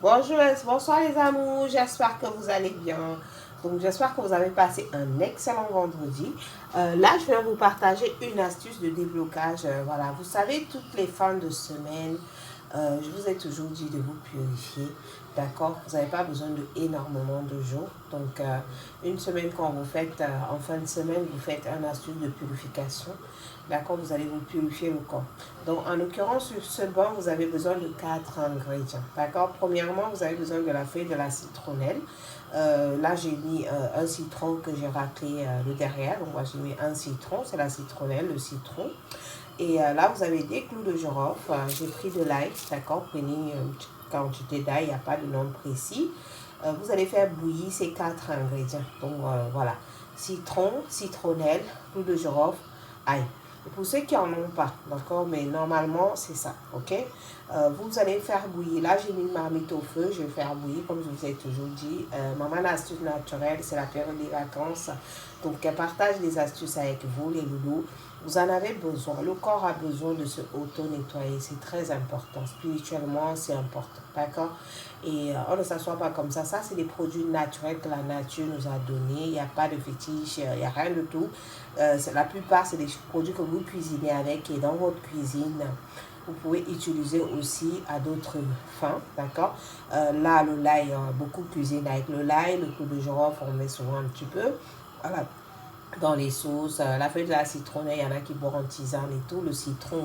Bonjour, bonsoir les amours, j'espère que vous allez bien. Donc j'espère que vous avez passé un excellent vendredi. Là, je vais vous partager une astuce de déblocage. Voilà, vous savez, toutes les fins de semaine, je vous ai toujours dit de vous purifier. D'accord. Vous n'avez pas besoin de énormément de jours. Donc, une semaine, quand vous faites, en fin de semaine, vous faites une astuce de purification. D'accord. Vous allez vous purifier le corps. Donc, en l'occurrence, sur ce bain, vous avez besoin de 4 ingrédients. D'accord. Premièrement, vous avez besoin de la feuille de la citronnelle. Là, j'ai mis un citron que j'ai raclé le derrière. Donc, moi, j'ai mis un citron. C'est la citronnelle, le citron. Et là, vous avez des clous de girofle. J'ai pris de l'ail, d'accord. Prenez une petite quantité d'ail, il n'y a pas de nom précis. Vous allez faire bouillir ces 4 ingrédients. Donc, voilà. Citron, citronnelle, clous de girofle, ail. Et pour ceux qui n'en ont pas, d'accord, mais normalement, c'est ça, ok. Vous allez faire bouillir. Là, j'ai mis une marmite au feu. Je vais faire bouillir, comme je vous ai toujours dit. Maman, l'astuce naturelle, c'est la période des vacances. Donc, elle partage des astuces avec vous, les loulous. Vous en avez besoin. Le corps a besoin de se auto-nettoyer. C'est très important. Spirituellement, c'est important. D'accord? Et on ne s'assoit pas comme ça. Ça, c'est des produits naturels que la nature nous a donnés. Il n'y a pas de fétiche, il n'y a rien de tout. La plupart, c'est des produits que vous cuisinez avec et dans votre cuisine. Vous pouvez utiliser aussi à d'autres fins, d'accord. Là, le l'ail, beaucoup cuisinent avec le l'ail, le clou de girofle, on met souvent un petit peu. Voilà, dans les sauces. La feuille de la citronnelle, il y en a qui boivent en tisane et tout. Le citron,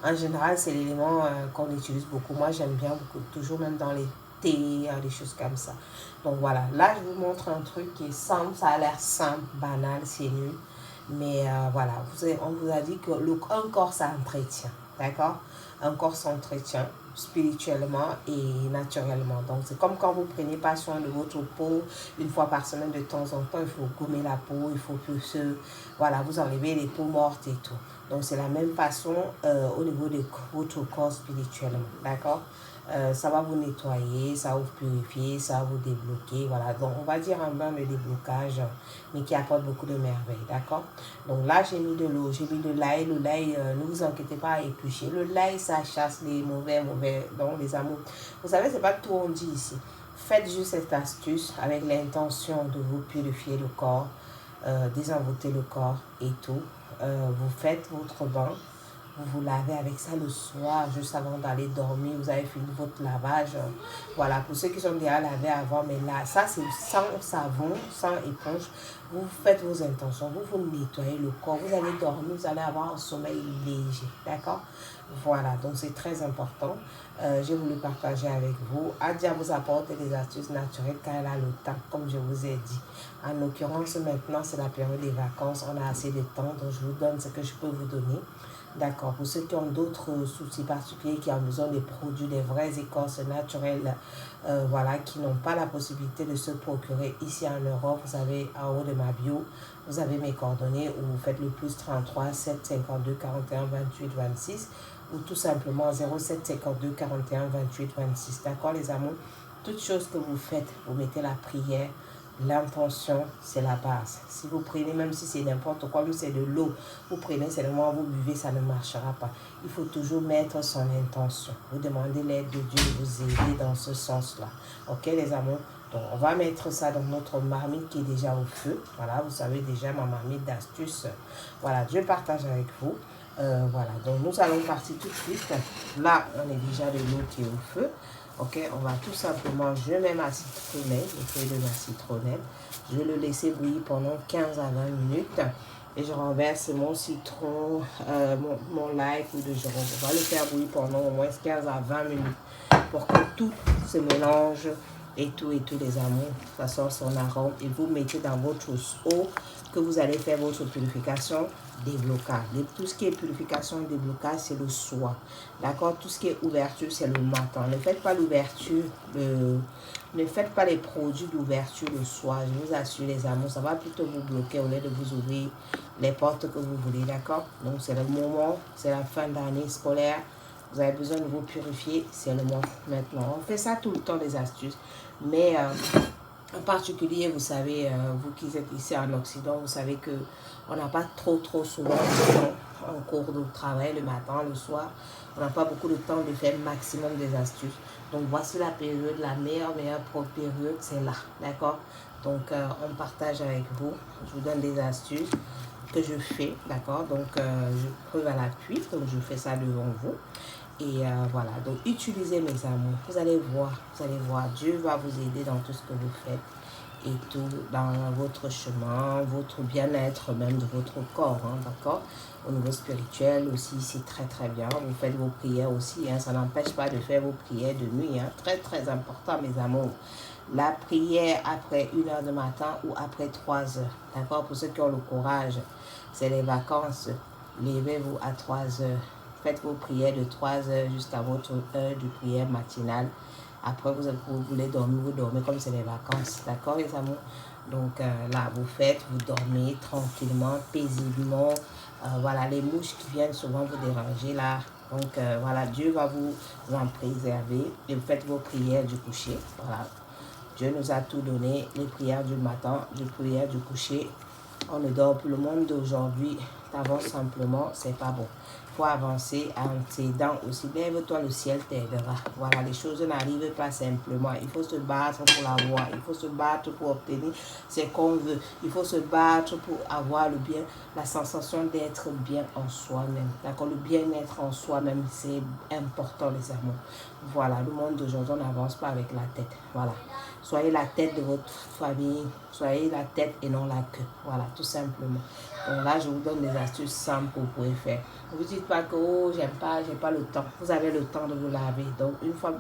en général, c'est l'élément qu'on utilise beaucoup. Moi, j'aime bien beaucoup, toujours même dans les thés, des choses comme ça. Donc voilà, là, je vous montre un truc qui est simple. Ça a l'air simple, banal, c'est nul. Mais voilà, on vous a dit que un corps s'entretient, d'accord. Un corps s'entretient spirituellement et naturellement. Donc, c'est comme quand vous prenez pas soin de votre peau, une fois par semaine, de temps en temps, il faut gommer la peau, il faut que voilà, vous enlevez les peaux mortes et tout. Donc, c'est la même façon au niveau de votre corps spirituellement, d'accord. Ça va vous nettoyer, ça va vous purifier, ça va vous débloquer. Voilà, donc on va dire un bain de déblocage, mais qui apporte beaucoup de merveilles, d'accord. Donc là, j'ai mis de l'eau, j'ai mis de l'ail. Le l'ail, ne vous inquiétez pas à éplucher. Le l'ail, ça chasse les mauvais, donc les amours. Vous savez, c'est pas tout on dit ici. Faites juste cette astuce avec l'intention de vous purifier le corps, désenvoûter le corps et tout. Vous faites votre bain. Vous vous lavez avec ça le soir, juste avant d'aller dormir. Vous avez fini votre lavage. Voilà, pour ceux qui sont déjà lavés avant, mais là, ça c'est sans savon, sans éponge. Vous faites vos intentions, vous vous nettoyez le corps. Vous allez dormir, vous allez avoir un sommeil léger. D'accord? Voilà, donc c'est très important. J'ai voulu partager avec vous. Adia vous apporte des astuces naturelles quand elle a le temps, comme je vous ai dit. En l'occurrence, maintenant, c'est la période des vacances. On a assez de temps, donc je vous donne ce que je peux vous donner. D'accord. Pour ceux qui ont d'autres soucis particuliers, qui ont besoin des produits, des vraies écorces naturelles, voilà, qui n'ont pas la possibilité de se procurer ici en Europe, vous avez en haut de ma bio, vous avez mes coordonnées ou vous faites le plus 33 7 52 41 28 26 ou tout simplement 07 52 41 28 26. D'accord, les amours? Toute chose que vous faites, vous mettez la prière. L'intention, c'est la base. Si vous prenez, même si c'est n'importe quoi, même si c'est de l'eau, vous prenez seulement, vous buvez, ça ne marchera pas. Il faut toujours mettre son intention. Vous demandez l'aide de Dieu de vous aider dans ce sens-là. Ok, les amours? Donc, on va mettre ça dans notre marmite qui est déjà au feu. Voilà, vous savez déjà ma marmite d'astuces. Voilà, je partage avec vous. Voilà, donc nous allons partir tout de suite. Là, on est déjà de l'eau qui est au feu. Ok, on va tout simplement, je mets ma citronnelle, le feuille de ma citronnelle. Je vais le laisser bouillir pendant 15 à 20 minutes. Et je renverse mon citron, mon lait ou de girofle. On va le faire bouillir pendant au moins 15 à 20 minutes pour que tout se mélange et tous les amours, ça sort son arôme. Et vous mettez dans votre eau que vous allez faire votre purification, déblocage. Tout ce qui est purification, déblocage, c'est le soir. D'accord? Tout ce qui est ouverture, c'est le matin. Ne faites pas l'ouverture, ne faites pas les produits d'ouverture le soir. Je vous assure, les amours, ça va plutôt vous bloquer au lieu de vous ouvrir les portes que vous voulez. D'accord? Donc, c'est le moment, c'est la fin d'année scolaire. Vous avez besoin de vous purifier, c'est le moment maintenant. On fait ça tout le temps, les astuces. Mais en particulier, vous savez, vous qui êtes ici en Occident, vous savez que on n'a pas trop souvent le temps en cours de travail le matin, le soir. On n'a pas beaucoup de temps de faire maximum des astuces. Donc voici la période, la meilleure période, c'est là, d'accord? Donc on partage avec vous, je vous donne des astuces que je fais, d'accord? Donc je preuve à l'appui, donc je fais ça devant vous. Et voilà, donc utilisez mes amours, vous allez voir, Dieu va vous aider dans tout ce que vous faites et tout dans votre chemin, votre bien-être même de votre corps, hein, d'accord? Au niveau spirituel aussi, c'est très très bien. Vous faites vos prières aussi, hein, ça n'empêche pas de faire vos prières de nuit, hein, très très important mes amours. La prière après 1h du matin ou après 3h, d'accord? Pour ceux qui ont le courage, c'est les vacances, levez-vous à 3h. Faites vos prières de 3h jusqu'à votre heure de prière matinale. Après, vous voulez dormir, vous dormez comme c'est les vacances. D'accord, les amours? Donc là, vous faites, vous dormez tranquillement, paisiblement. Voilà, les mouches qui viennent souvent vous déranger là. Donc voilà, Dieu va vous en préserver. Et vous faites vos prières du coucher. Voilà. Dieu nous a tout donné. Les prières du matin, les prières du coucher. On ne dort plus. Le monde d'aujourd'hui, t'avances simplement, c'est pas bon. Il faut avancer en t'aidant aussi. Lève-toi, le ciel t'aidera. Voilà, les choses n'arrivent pas simplement. Il faut se battre pour l'avoir. Il faut se battre pour obtenir ce qu'on veut. Il faut se battre pour avoir le bien, la sensation d'être bien en soi-même. D'accord, le bien-être en soi-même, c'est important, les amours. Voilà, le monde d'aujourd'hui, on n'avance pas avec la tête. Voilà. Soyez la tête de votre famille. Soyez la tête et non la queue. Voilà, tout simplement. Donc là, je vous donne des astuces simples que vous pouvez faire. Ne vous dites pas que, oh, j'ai pas le temps. Vous avez le temps de vous laver. Donc, une fois,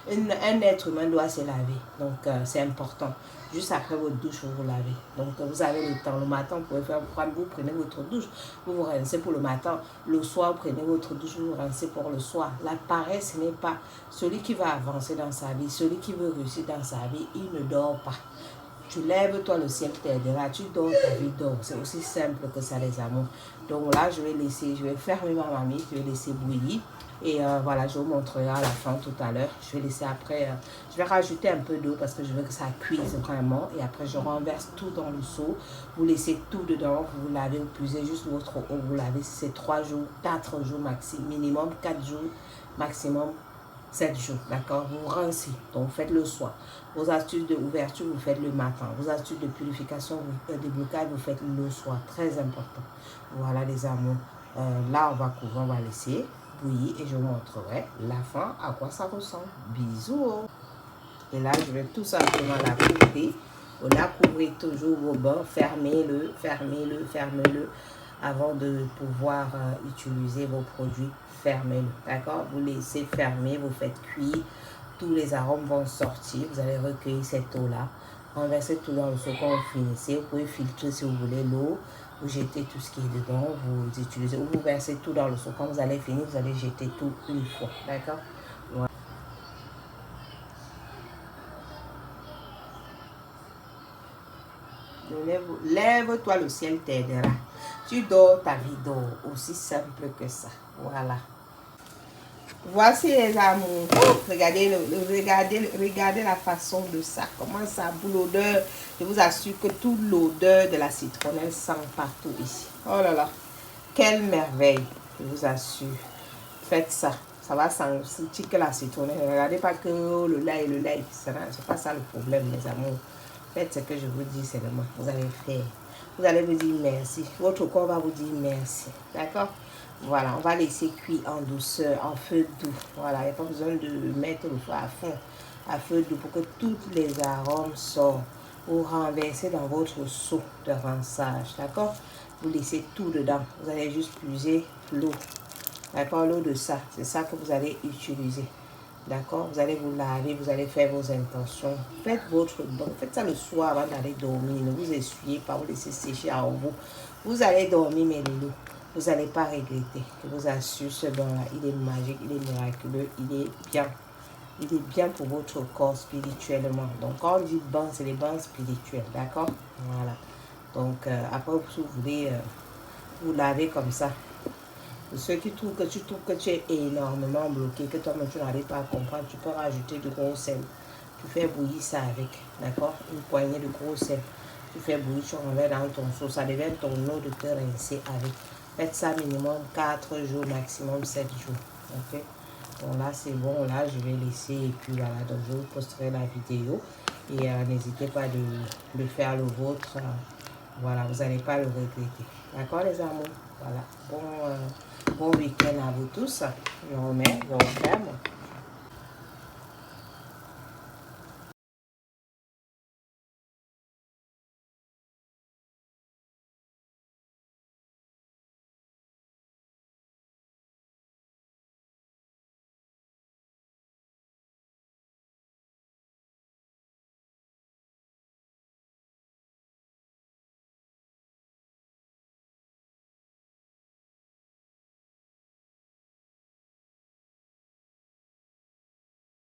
un être humain doit se laver. Donc, c'est important. Juste après votre douche, vous vous lavez. Donc, vous avez le temps. Le matin, vous pouvez faire, vous prenez votre douche, vous vous rincez pour le matin. Le soir, vous prenez votre douche, vous vous rincez pour le soir. La paresse, ce n'est pas celui qui va avancer dans sa vie. Celui qui veut réussir dans sa vie, il ne dort pas. Tu lèves, toi, le ciel t'aidera. Tu dors, ta vie dort. C'est aussi simple que ça, les amours. Donc là, je vais fermer ma mamie, je vais laisser bouillir. Et voilà, je vous montrerai à la fin tout à l'heure. Je vais laisser après, je vais rajouter un peu d'eau parce que je veux que ça cuise vraiment. Et après, je renverse tout dans le seau. Vous laissez tout dedans, vous lavez, vous puisez juste votre eau, vous lavez. C'est 3 jours, 4 jours maximum, minimum 4 jours maximum. 7 jours, d'accord? Vous rincez, donc faites le soir. Vos astuces d'ouverture, vous faites le matin. Vos astuces de purification, de déblocage, vous faites le soir. Très important. Voilà les amours. Là, on va couvrir, on va laisser bouillir et je vous montrerai la fin, à quoi ça ressemble. Bisous. Et là, je vais tout simplement la couvrir. Vous la couvrez toujours vos bains. Fermez-le, fermez-le, fermez-le avant de pouvoir utiliser vos produits. Fermez-le, d'accord? Vous laissez fermer, vous faites cuire. Tous les arômes vont sortir. Vous allez recueillir cette eau-là. Renversez tout dans le seau quand vous finissez. Vous pouvez filtrer si vous voulez l'eau. Vous jetez tout ce qui est dedans. Vous utilisez ou vous versez tout dans le seau. Quand vous allez finir, vous allez jeter tout une fois, d'accord? Voilà. Lève-toi, le ciel t'aidera. Tu dors, ta vie dort. Aussi simple que ça. Voilà. Voici les amours. Regardez la façon de ça. Comment ça bout l'odeur. Je vous assure que toute l'odeur de la citronnelle sent partout ici. Oh là là. Quelle merveille. Je vous assure. Faites ça. Ça va sentir que la citronnelle. Regardez pas que le lait et le lait. C'est pas ça le problème, mes amours. Faites ce que je vous dis seulement. Vous allez faire. Vous allez vous dire merci. Votre corps va vous dire merci. D'accord? Voilà, on va laisser cuire en douceur, en feu doux. Voilà, il n'y a pas besoin de mettre le feu à fond, à feu doux pour que tous les arômes sortent. Vous renversez dans votre seau de rinçage, d'accord? Vous laissez tout dedans. Vous allez juste puiser l'eau. D'accord, l'eau de ça, c'est ça que vous allez utiliser. D'accord, vous allez vous laver, vous allez faire vos intentions. Faites votre bain, faites ça le soir avant d'aller dormir. Ne vous essuyez pas, vous laissez sécher en vous. Vous allez dormir, mes loulous. Vous n'allez pas regretter. Je vous assure, ce bain-là, il est magique, il est miraculeux, il est bien. Il est bien pour votre corps spirituellement. Donc, quand on dit bain, c'est les bains spirituels, d'accord? Voilà. Donc, après, si vous voulez vous laver comme ça. Pour ceux qui trouvent que tu es énormément bloqué, que toi-même tu n'arrives pas à comprendre, tu peux rajouter du gros sel. Tu fais bouillir ça avec, d'accord? Une poignée de gros sel. Tu fais bouillir, tu renverses dans ton seau. Ça devient ton eau de te rincer avec. Faites ça minimum 4 jours, maximum 7 jours. Ok. Bon, là, c'est bon. Là, je vais laisser. Et puis, voilà. Donc, je vous posterai la vidéo. Et n'hésitez pas de faire le vôtre. Voilà, vous n'allez pas le regretter. D'accord, les amours? Voilà. Bon week-end à vous tous. Je remets, je referme.